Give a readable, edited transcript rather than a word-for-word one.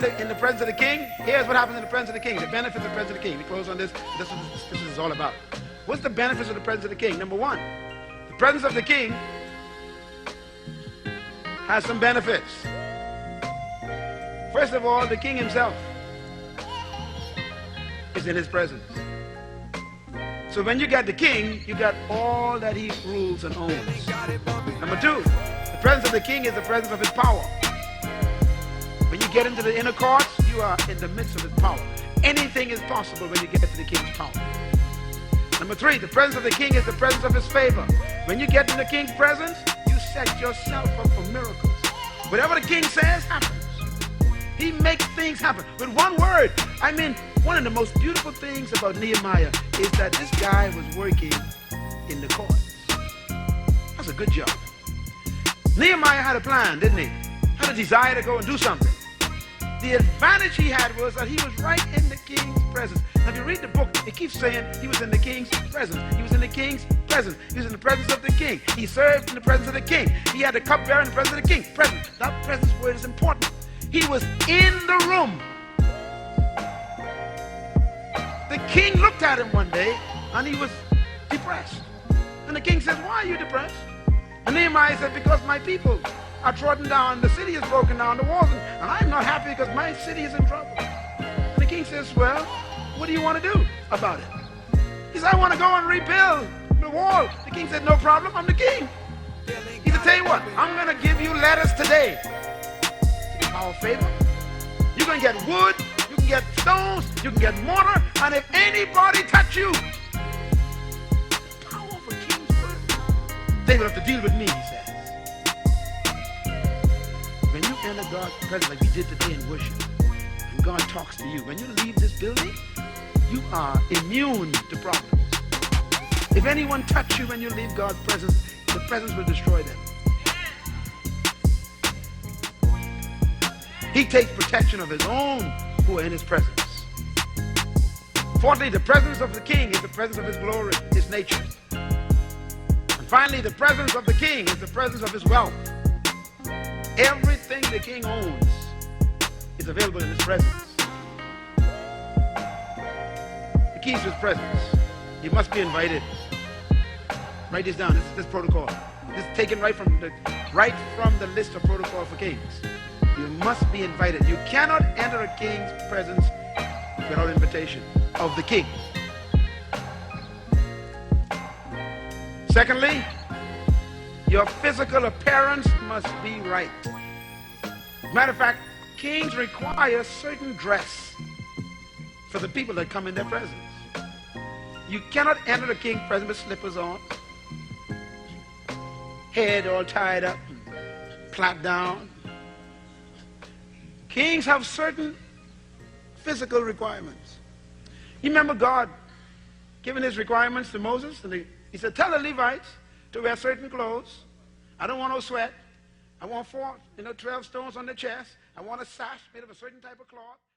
in the presence of the king, here's what happens in the presence of the king. The benefits of the presence of the king. We close on this. This is what this is all about. What's the benefits of the presence of the king? Number one, the presence of the king has some benefits. First of all, the king himself is in his presence. So when you got the king, you got all that he rules and owns. Number two, the presence of the king is the presence of his power. When you get into the inner courts, you are in the midst of his power. Anything is possible when you get to the king's power. Number three, the presence of the king is the presence of his favor. When you get in the king's presence, you set yourself up for miracles. Whatever the king says happens. He makes things happen with one word. I mean, one of the most beautiful things about Nehemiah is that this guy was working in the courts. That's a good job. Nehemiah had a plan, didn't he? Had a desire to go and do something. The advantage he had was that he was right in the king's presence. Now, if you read the book, it keeps saying he was in the king's presence. He was in the king's presence. He was in the presence of the king. He served in the presence of the king. He had the cupbearer in the presence of the king. Presence. That presence word is important. He was in the room. The king looked at him one day and he was depressed. And the king says, "Why are you depressed?" And Nehemiah said, "Because my people are trodden down, the city is broken down, the walls, and I'm not happy because my city is in trouble." And the king says, "Well, what do you want to do about it?" He said, "I want to go and rebuild the wall." The king said, "No problem, I'm the king." He said, "Tell you what, I'm going to give you letters today. Our favor. You can get wood, you can get stones, you can get mortar, and if anybody touch you, power for king's word, they will have to deal with me," he says. When you enter God's presence like we did today in worship, and God talks to you, when you leave this building, you are immune to problems. If anyone touch you when you leave God's presence, the presence will destroy them. He takes protection of his own who are in his presence. Fourthly, the presence of the king is the presence of his glory, his nature. And finally, the presence of the king is the presence of his wealth. Everything the king owns is available in his presence. The keys to his presence. You must be invited. Write this down. This is protocol. This is taken right from the list of protocol for kings. You must be invited. You cannot enter a king's presence without invitation of the king. Secondly, your physical appearance must be right. Matter of fact, kings require certain dress for the people that come in their presence. You cannot enter the king's presence with slippers on, head all tied up, plait down. Kings have certain physical requirements. You remember God giving his requirements to Moses? And he said, "Tell the Levites to wear certain clothes. I don't want no sweat. I want 12 stones on their chest. I want a sash made of a certain type of cloth."